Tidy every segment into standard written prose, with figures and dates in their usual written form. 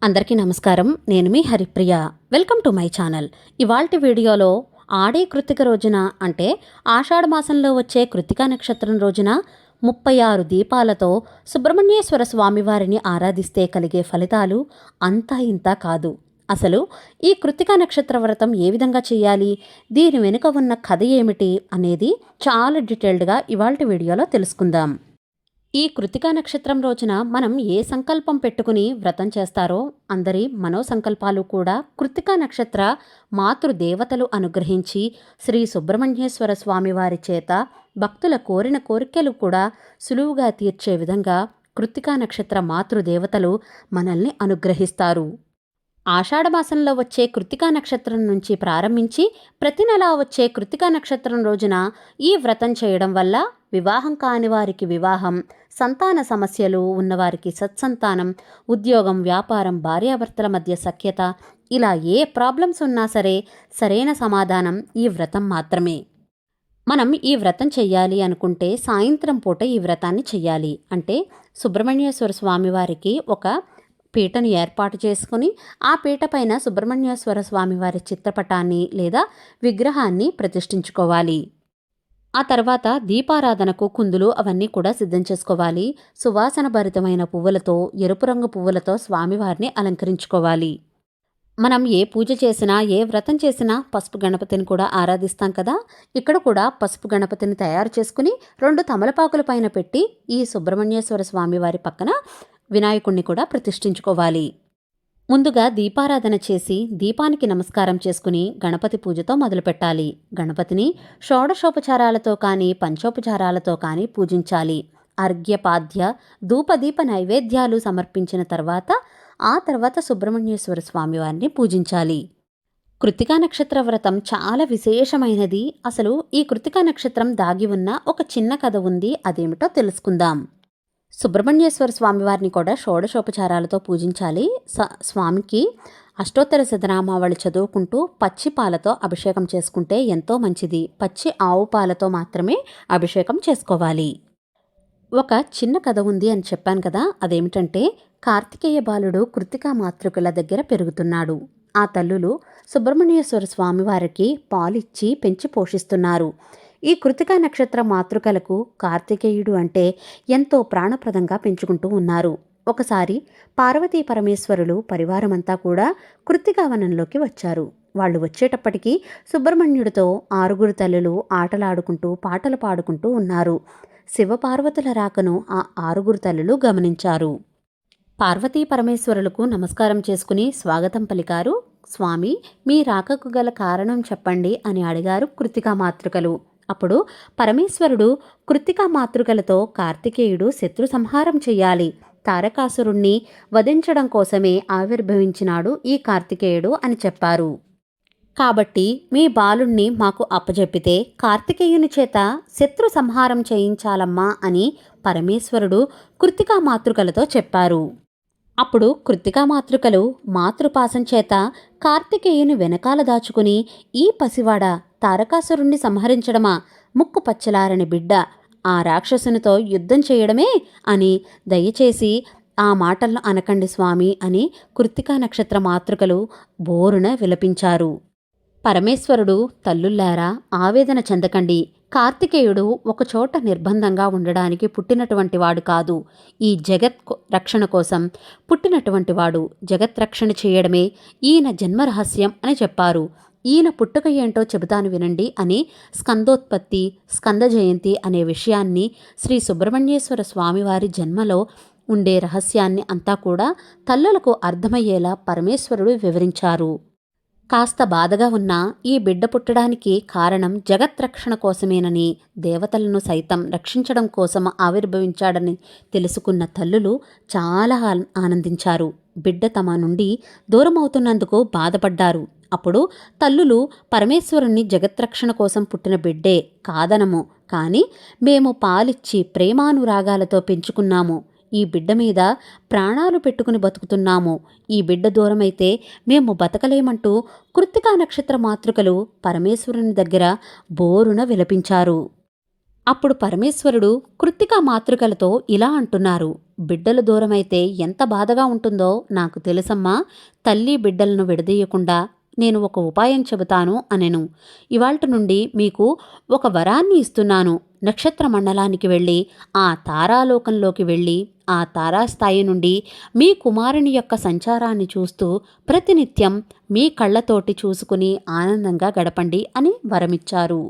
అందరికీ నమస్కారం. నేను మీ Haripriya. Welcome to my channel. ఇవాల్టి వీడియోలో ఆడే కృత్తిక రోజున అంటే ఆషాఢ మాసంలో వచ్చే కృత్తికా నక్షత్రం రోజున 36 దీపాలతో సుబ్రహ్మణ్యేశ్వర స్వామివారిని ఆరాధిస్తే కలిగే ఫలితాలు అంతా ఇంతా కాదు. అసలు ఈ కృత్తికా నక్షత్ర వ్రతం ఏ విధంగా చేయాలి, దీని వెనుక ఉన్న కథ ఏమిటి అనేది చాలా డీటెయిల్డ్గా ఇవాల్టి వీడియోలో తెలుసుకుందాం. ఈ కృత్తికా నక్షత్రం రోజున మనం ఏ సంకల్పం పెట్టుకుని వ్రతం చేస్తారో అందరి మనోసంకల్పాలు కూడా కృత్తికా నక్షత్ర మాతృదేవతలు అనుగ్రహించి శ్రీ సుబ్రహ్మణ్యేశ్వర స్వామివారి చేత భక్తుల కోరిన కోరికలు కూడా సులువుగా తీర్చే విధంగా కృత్తికా నక్షత్ర మాతృదేవతలు మనల్ని అనుగ్రహిస్తారు. ఆషాఢమాసంలో వచ్చే కృత్తికా నక్షత్రం నుంచి ప్రారంభించి ప్రతి నెలా వచ్చే కృత్తికా నక్షత్రం రోజున ఈ వ్రతం చేయడం వల్ల వివాహం కాని వారికి వివాహం, సంతాన సమస్యలు ఉన్నవారికి సత్సంతానం, ఉద్యోగం, వ్యాపారం, భార్యాభర్తల మధ్య సఖ్యత, ఇలా ఏ ప్రాబ్లమ్స్ ఉన్నా సరే సరైన సమాధానం ఈ వ్రతం మాత్రమే. మనం ఈ వ్రతం చెయ్యాలి అనుకుంటే సాయంత్రం పూట ఈ వ్రతాన్ని చెయ్యాలి. అంటే సుబ్రహ్మణ్యేశ్వర స్వామివారికి ఒక పీటను ఏర్పాటు చేసుకుని ఆ పీట పైన సుబ్రహ్మణ్యేశ్వర స్వామివారి చిత్రపటాన్ని లేదా విగ్రహాన్ని ప్రతిష్ఠించుకోవాలి. ఆ తర్వాత దీపారాధనకు కుందులు అవన్నీ కూడా సిద్ధం చేసుకోవాలి. సువాసన భరితమైన పువ్వులతో, ఎరుపు రంగు పువ్వులతో స్వామివారిని అలంకరించుకోవాలి. మనం ఏ పూజ చేసినా, ఏ వ్రతం చేసినా పసుపు గణపతిని కూడా ఆరాధిస్తాం కదా. ఇక్కడ కూడా పసుపు గణపతిని తయారు చేసుకుని 2 తమలపాకుల పైన పెట్టి ఈ సుబ్రహ్మణ్యేశ్వర స్వామివారి పక్కన వినాయకుణ్ణి కూడా ప్రతిష్ఠించుకోవాలి. ముందుగా దీపారాధన చేసి దీపానికి నమస్కారం చేసుకుని గణపతి పూజతో మొదలుపెట్టాలి. గణపతిని షోడశోపచారాలతో కానీ పంచోపచారాలతో కానీ పూజించాలి. అర్ఘ్యపాద్య ధూపదీప నైవేద్యాలు సమర్పించిన ఆ తర్వాత సుబ్రహ్మణ్యేశ్వర స్వామివారిని పూజించాలి. కృత్తికా నక్షత్ర వ్రతం చాలా విశేషమైనది. అసలు ఈ కృత్తికా నక్షత్రం దాగి ఉన్న ఒక చిన్న కథ ఉంది, అదేమిటో తెలుసుకుందాం. సుబ్రహ్మణ్యేశ్వర స్వామివారిని కూడా షోడశోపచారాలతో పూజించాలి. స్వామికి అష్టోత్తర శతనామావళి చదువుకుంటూ పచ్చి పాలతో అభిషేకం చేసుకుంటే ఎంతో మంచిది. పచ్చి ఆవు పాలతో మాత్రమే అభిషేకం చేసుకోవాలి. ఒక చిన్న కథ ఉంది అని చెప్పాను కదా, అదేమిటంటే కార్తికేయ బాలుడు కృత్తికా మాతృకుల దగ్గర పెరుగుతున్నాడు. ఆ తల్లులు సుబ్రహ్మణ్యేశ్వర స్వామివారికి పాలిచ్చి పెంచి పోషిస్తున్నారు. ఈ కృత్తికా నక్షత్ర మాతృకలకు కార్తికేయుడు అంటే ఎంతో ప్రాణప్రదంగా పెంచుకుంటూ ఉన్నారు. ఒకసారి పార్వతీ పరమేశ్వరులు పరివారమంతా కూడా కృత్తికా వనంలోకి వచ్చారు. వాళ్ళు వచ్చేటప్పటికీ సుబ్రహ్మణ్యుడితో 6 తల్లులు ఆటలాడుకుంటూ పాటలు పాడుకుంటూ ఉన్నారు. శివపార్వతుల రాకను ఆ 6 తల్లులు గమనించారు. పార్వతీ పరమేశ్వరులకు నమస్కారం చేసుకుని స్వాగతం పలికారు. స్వామి, మీ రాకకు గల కారణం చెప్పండి అని అడిగారు కృత్తికా మాతృకలు. అప్పుడు పరమేశ్వరుడు కృత్తికా మాతృకలతో కార్తికేయుడు శత్రు సంహారం చెయ్యాలి, తారకాసురుణ్ణి వధించడం కోసమే ఆవిర్భవించినాడు ఈ కార్తికేయుడు అని చెప్పారు. కాబట్టి మీ బాలుణ్ణి మాకు అప్పజెప్పితే కార్తికేయుని చేత శత్రు సంహారం చేయించాలమ్మా అని పరమేశ్వరుడు కృత్తికా మాతృకలతో చెప్పారు. అప్పుడు కృత్తికా మాతృకలు మాతృపాసం చేత కార్తికేయుని వెనకాల దాచుకుని, ఈ పసివాడ తారకాసురుణ్ణి సంహరించడమా, ముక్కు పచ్చలారని బిడ్డ, ఆ రాక్షసునితో యుద్ధం చేయడమే అని దయచేసి ఆ మాటలను అనకండి స్వామి అని కృత్తికా నక్షత్ర మాతృకలు బోరున విలపించారు. పరమేశ్వరుడు, తల్లుల్లారా ఆవేదన చెందకండి, కార్తికేయుడు ఒకచోట నిర్బంధంగా ఉండడానికి పుట్టినటువంటి వాడు కాదు. ఈ జగత్ రక్షణ కోసం పుట్టినటువంటి వాడు. జగత్ రక్షణ చేయడమే ఈయన జన్మరహస్యం అని చెప్పారు. ఈయన పుట్టుక ఏంటో చెబుతాను వినండి అని స్కందోత్పత్తి, స్కంద జయంతి అనే విషయాన్ని, శ్రీ సుబ్రహ్మణ్యేశ్వర స్వామివారి జన్మలో ఉండే రహస్యాన్ని అంతా కూడా తల్లులకు అర్థమయ్యేలా పరమేశ్వరుడు వివరించారు. కాస్త బాధగా ఉన్నా ఈ బిడ్డ పుట్టడానికి కారణం జగత్రక్షణ కోసమేనని, దేవతలను సైతం రక్షించడం కోసం ఆవిర్భవించాడని తెలుసుకున్న తల్లులు చాలా ఆనందించారు. బిడ్డ తమ నుండి దూరమవుతున్నందుకు బాధపడ్డారు. అప్పుడు తల్లులు పరమేశ్వరుణ్ణి జగత్రక్షణ కోసం పుట్టిన బిడ్డే కాదనము, కానీ మేము పాలిచ్చి ప్రేమానురాగాలతో పెంచుకున్నాము, ఈ బిడ్డ మీద ప్రాణాలు పెట్టుకుని బతుకుతున్నాము, ఈ బిడ్డ దూరమైతే మేము బతకలేమంటూ కృత్తికా నక్షత్ర మాతృకలు పరమేశ్వరుని దగ్గర బోరున విలపించారు. అప్పుడు పరమేశ్వరుడు కృత్తికా మాతృకలతో ఇలా అంటున్నారు. బిడ్డలు దూరమైతే ఎంత బాధగా ఉంటుందో నాకు తెలుసమ్మా. తల్లి బిడ్డలను విడదీయకుండా నేను ఒక ఉపాయం చెబుతాను అనెను. ఇవాల్టి నుండి మీకు ఒక వరాన్ని ఇస్తున్నాను. నక్షత్ర మండలానికి వెళ్ళి ఆ తారాలోకంలోకి వెళ్ళి ఆ తారాస్థాయి నుండి మీ కుమారుని యొక్క సంచారాన్ని చూస్తూ ప్రతినిత్యం మీ కళ్ళతోటి చూసుకుని ఆనందంగా గడపండి అని వరమిచ్చారు.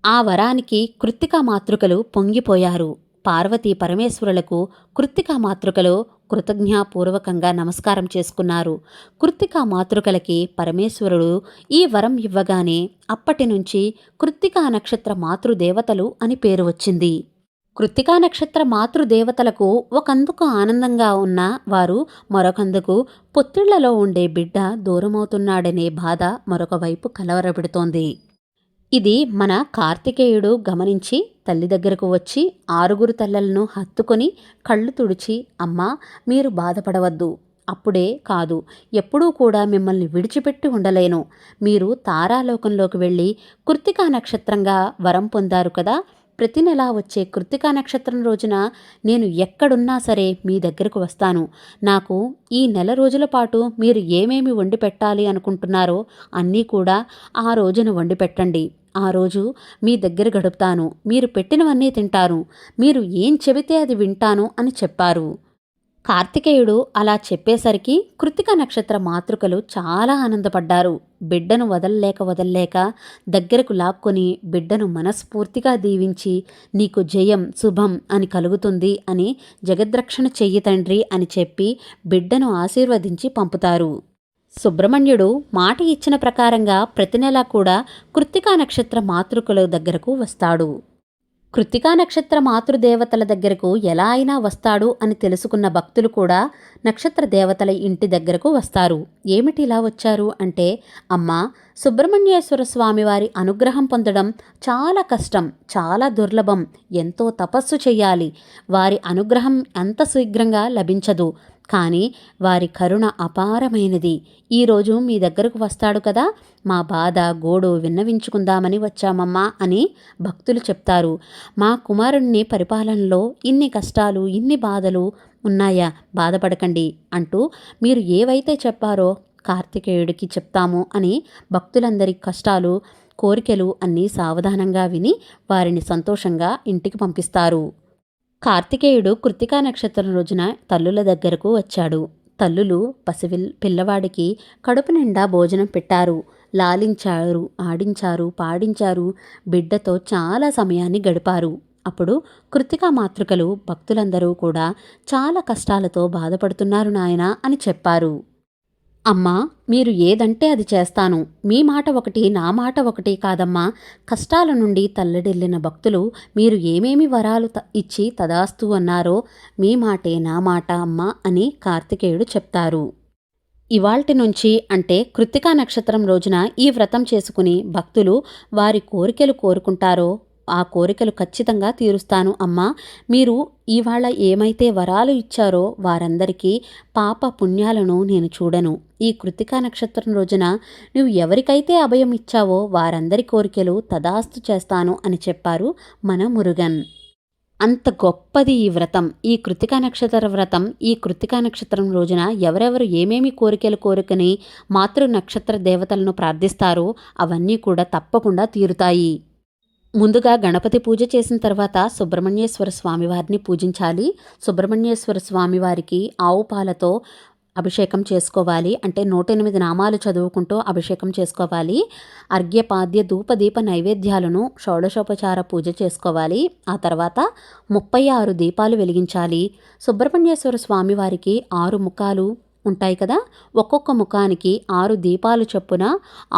ఆ వరానికి కృత్తికా మాతృకలు పొంగిపోయారు. పార్వతీ పరమేశ్వరులకు కృత్తికా మాతృకలు కృతజ్ఞాపూర్వకంగా నమస్కారం చేసుకున్నారు. కృత్తికా మాతృకలకి పరమేశ్వరుడు ఈ వరం ఇవ్వగానే అప్పటినుంచి కృత్తికా నక్షత్ర మాతృదేవతలు అని పేరు వచ్చింది. కృత్తికా నక్షత్ర మాతృదేవతలకు ఒకందుకు ఆనందంగా ఉన్న వారు మరొకందుకు పొత్తిళ్లలో ఉండే బిడ్డ దూరమవుతున్నాడనే బాధ మరొక వైపు కలవరపెడుతోంది. ఇది మన కార్తికేయుడు గమనించి తల్లి దగ్గరకు వచ్చి 6 తల్లలను హత్తుకొని కళ్ళు తుడిచి, అమ్మా మీరు బాధపడవద్దు. అప్పుడే కాదు, ఎప్పుడూ కూడా మిమ్మల్ని విడిచిపెట్టి ఉండలేను. మీరు తారాలోకంలోకి వెళ్ళి కృత్తికా నక్షత్రంగా వరం పొందారు కదా. ప్రతి నెలా వచ్చే కృత్తికా నక్షత్రం రోజున నేను ఎక్కడున్నా సరే మీ దగ్గరకు వస్తాను. నాకు ఈ నెల రోజుల పాటు మీరు ఏమేమి వండి పెట్టాలి అనుకుంటున్నారో అన్నీ కూడా ఆ రోజున వండి పెట్టండి. ఆ రోజు మీ దగ్గర గడుపుతాను. మీరు పెట్టినవన్నీ తింటాను. మీరు ఏం చెబితే అది వింటాను అని చెప్పారు. కార్తికేయుడు అలా చెప్పేసరికి కృత్తికా నక్షత్ర మాతృకలు చాలా ఆనందపడ్డారు. బిడ్డను వదల్లేక దగ్గరకు లాక్కొని బిడ్డను మనస్ఫూర్తిగా దీవించి, నీకు జయం శుభం అని కలుగుతుంది అని జగద్రక్షణ చెయ్యి తండ్రి అని చెప్పి బిడ్డను ఆశీర్వదించి పంపుతారు. సుబ్రహ్మణ్యుడు మాట ఇచ్చిన ప్రకారంగా ప్రతి నెలా కూడా కృత్తికా నక్షత్ర మాతృకల దగ్గరకు వస్తాడు. కృత్తికా నక్షత్ర మాతృదేవతల దగ్గరకు ఎలా అయినా వస్తాడు అని తెలుసుకున్న భక్తులు కూడా నక్షత్ర దేవతల ఇంటి దగ్గరకు వస్తారు. ఏమిటి ఇలా వచ్చారు అంటే, అమ్మా సుబ్రహ్మణ్యేశ్వర స్వామివారి అనుగ్రహం పొందడం చాలా కష్టం, చాలా దుర్లభం, ఎంతో తపస్సు చెయ్యాలి. వారి అనుగ్రహం అంత శీఘ్రంగా లభించదు. కానీ వారి కరుణ అపారమైనది. ఈరోజు మీ దగ్గరకు వస్తాడు కదా, మా బాధ గోడు విన్నవించుకుందామని వచ్చామమ్మా అని భక్తులు చెప్తారు. మా కుమారుణ్ణి పరిపాలనలో ఇన్ని కష్టాలు ఇన్ని బాధలు ఉన్నాయా, బాధపడకండి అంటూ మీరు ఏవైతే చెప్పారో కార్తికేయుడికి చెప్తాము అని భక్తులందరి కష్టాలు కోరికలు అన్నీ సావధానంగా విని వారిని సంతోషంగా ఇంటికి పంపిస్తారు. కార్తికేయుడు కృత్తికా నక్షత్రం రోజున తల్లుల దగ్గరకు వచ్చాడు. తల్లులు పిల్లవాడికి కడుపు నిండా భోజనం పెట్టారు, లాలించారు, ఆడించారు, పాడించారు, బిడ్డతో చాలా సమయాన్ని గడిపారు. అప్పుడు కృత్తికా మాతృకలు భక్తులందరూ కూడా చాలా కష్టాలతో బాధపడుతున్నారు నాయనా అని చెప్పారు. అమ్మా మీరు ఏదంటే అది చేస్తాను. మీ మాట ఒకటి నా మాట ఒకటి కాదమ్మా. కష్టాల నుండి తల్లడిల్లిన భక్తులు మీరు ఏమేమి వరాలు ఇచ్చి తదాస్తు అన్నారో మీ మాటే నా మాట అమ్మా అని కార్తికేయుడు చెప్తారు. ఇవాల్టి నుంచి అంటే కృత్తికా నక్షత్రం రోజున ఈ వ్రతం చేసుకుని భక్తులు వారి కోరికలు కోరుకుంటారో ఆ కోరికలు ఖచ్చితంగా తీరుస్తాను అమ్మా. మీరు ఇవాళ ఏమైతే వరాలు ఇచ్చారో వారందరికీ పాప పుణ్యాలను నేను చూడను. ఈ కృత్తికా నక్షత్రం రోజున నువ్వు ఎవరికైతే అభయం ఇచ్చావో వారందరి కోరికలు తదాస్తు చేస్తాను అని చెప్పారు మన మురుగన్. అంత గొప్పది ఈ వ్రతం, ఈ కృత్తికా నక్షత్ర వ్రతం. ఈ కృత్తికా నక్షత్రం రోజున ఎవరెవరు ఏమేమి కోరికలు కోరుకుని మాతృ నక్షత్ర దేవతలను ప్రార్థిస్తారో అవన్నీ కూడా తప్పకుండా తీరుతాయి. ముందుగా గణపతి పూజ చేసిన తర్వాత సుబ్రహ్మణ్యేశ్వర స్వామివారిని పూజించాలి. సుబ్రహ్మణ్యేశ్వర స్వామివారికి ఆవు పాలతో అభిషేకం చేసుకోవాలి. అంటే 108 నామాలు చదువుకుంటూ అభిషేకం చేసుకోవాలి. అర్ఘ్యపాద్య ధూపదీప నైవేద్యాలను షోడశోపచార పూజ చేసుకోవాలి. ఆ తర్వాత 36 దీపాలు వెలిగించాలి. సుబ్రహ్మణ్యేశ్వర స్వామివారికి 6 ముఖాలు ఉంటాయి కదా, ఒక్కొక్క ముఖానికి 6 దీపాలు చొప్పున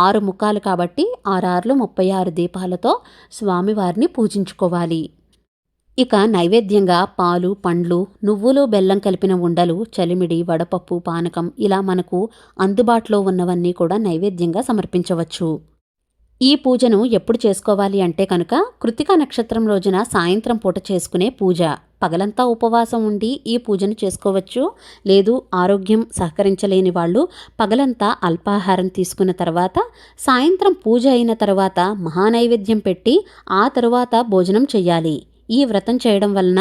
6 ముఖాలు కాబట్టి 6 36 దీపాలతో స్వామివారిని పూజించుకోవాలి. ఇక నైవేద్యంగా పాలు పండ్లు నువ్వులు బెల్లం కలిపిన ఉండలు చలిమిడి వడపప్పు పానకం ఇలా మనకు అందుబాటులో ఉన్నవన్నీ కూడా నైవేద్యంగా సమర్పించవచ్చు. ఈ పూజను ఎప్పుడు చేసుకోవాలి అంటే కనుక కృత్తికా నక్షత్రం రోజున సాయంత్రం పూట చేసుకునే పూజ. పగలంతా ఉపవాసం ఉండి ఈ పూజను చేసుకోవచ్చు. లేదు ఆరోగ్యం సహకరించలేని వాళ్ళు పగలంతా అల్పాహారం తీసుకున్న తర్వాత సాయంత్రం పూజ అయిన తర్వాత మహానైవేద్యం పెట్టి ఆ తరువాత భోజనం చెయ్యాలి. ఈ వ్రతం చేయడం వలన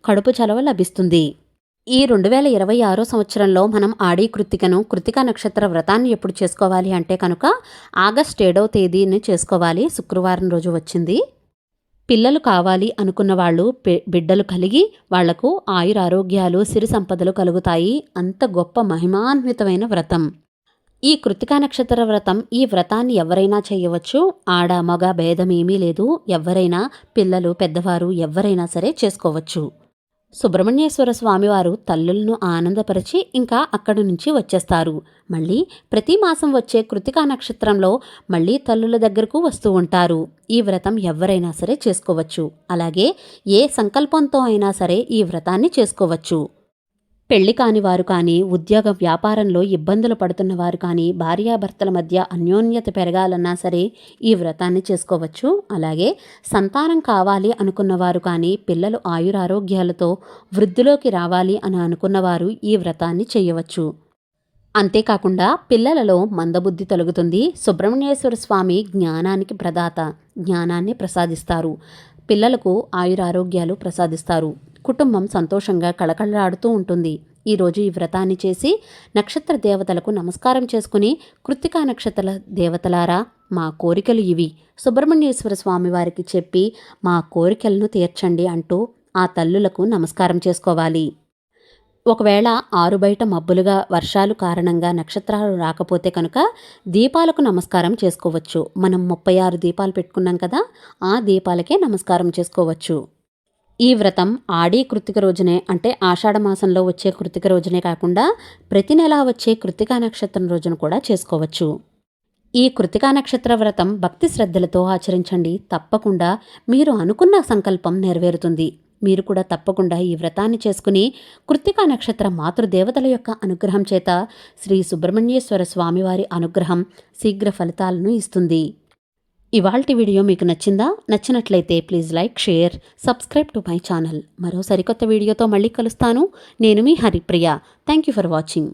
కడుపు చలవ లభిస్తుంది. ఈ 2026 సంవత్సరంలో మనం ఆడి కృత్తికను కృత్తికా నక్షత్ర వ్రతాన్ని ఎప్పుడు చేసుకోవాలి అంటే కనుక ఆగస్ట్ 7వ తేదీని చేసుకోవాలి. శుక్రవారం రోజు వచ్చింది. పిల్లలు కావాలి అనుకున్న వాళ్ళు బిడ్డలు కలిగి వాళ్లకు ఆయురారోగ్యాలు సిరి సంపదలు కలుగుతాయి. అంత గొప్ప మహిమాన్వితమైన వ్రతం ఈ కృత్తికా నక్షత్ర వ్రతం. ఈ వ్రతాన్ని ఎవరైనా చేయవచ్చు. ఆడ మగ భేదమేమీ లేదు. ఎవరైనా పిల్లలు పెద్దవారు ఎవరైనా సరే చేసుకోవచ్చు. సుబ్రహ్మణ్యేశ్వర స్వామివారు తల్లులను ఆనందపరిచి ఇంకా అక్కడి నుంచి వచ్చేస్తారు. మళ్ళీ ప్రతి మాసం వచ్చే కృత్తికా నక్షత్రంలో మళ్ళీ తల్లుల దగ్గరకు వస్తూ ఉంటారు. ఈ వ్రతం ఎవరైనా సరే చేసుకోవచ్చు. అలాగే ఏ సంకల్పంతో అయినా సరే ఈ వ్రతాన్ని చేసుకోవచ్చు. పెళ్లి కాని వారు కానీ, ఉద్యోగ వ్యాపారంలో ఇబ్బందులు పడుతున్న వారు కానీ, భార్యాభర్తల మధ్య అన్యోన్యత పెరగాలన్నా సరే ఈ వ్రతాన్ని చేసుకోవచ్చు. అలాగే సంతానం కావాలి అనుకున్నవారు కానీ, పిల్లలు ఆయురారోగ్యాలతో వృద్ధిలోకి రావాలి అని అనుకున్నవారు ఈ వ్రతాన్ని చేయవచ్చు. అంతేకాకుండా పిల్లలలో మందబుద్ధి తొలగుతుంది. సుబ్రహ్మణ్యేశ్వర స్వామి జ్ఞానానికి ప్రదాత, జ్ఞానాన్ని ప్రసాదిస్తారు. పిల్లలకు ఆయురారోగ్యాలు ప్రసాదిస్తారు. కుటుంబం సంతోషంగా కళకళలాడుతూ ఉంటుంది. ఈరోజు ఈ వ్రతాన్ని చేసి నక్షత్ర దేవతలకు నమస్కారం చేసుకుని, కృత్తికా నక్షత్ర దేవతలారా మా కోరికలు ఇవి సుబ్రహ్మణ్యేశ్వర స్వామి వారికి చెప్పి మా కోరికలను తీర్చండి అంటూ ఆ తల్లులకు నమస్కారం చేసుకోవాలి. ఒకవేళ ఆరుబయట మబ్బులుగా వర్షాలు కారణంగా నక్షత్రాలు రాకపోతే కనుక దీపాలకు నమస్కారం చేసుకోవచ్చు. మనం 36 దీపాలు పెట్టుకున్నాం కదా, ఆ దీపాలకే నమస్కారం చేసుకోవచ్చు. ఈ వ్రతం ఆడి కృత్తిక రోజునే అంటే ఆషాఢ మాసంలో వచ్చే కృత్తిక రోజునే కాకుండా ప్రతి నెలా వచ్చే కృత్తికా నక్షత్రం రోజున కూడా చేసుకోవచ్చు. ఈ కృత్తికా నక్షత్ర వ్రతం భక్తి శ్రద్ధలతో ఆచరించండి. తప్పకుండా మీరు అనుకున్న సంకల్పం నెరవేరుతుంది. మీరు కూడా తప్పకుండా ఈ వ్రతాన్ని చేసుకుని కృత్తికా నక్షత్ర మాతృదేవతల యొక్క అనుగ్రహం చేత శ్రీ సుబ్రహ్మణ్యేశ్వర స్వామివారి అనుగ్రహం శీఘ్ర ఫలితాలను ఇస్తుంది. ఇవాల్టి వీడియో మీకు నచ్చిందా? నచ్చినట్లయితే please like, share, subscribe to my channel. మరో సరికొత్త వీడియోతో మళ్ళీ కలుస్తాను. నేను మీ Haripriya. Thank you for watching.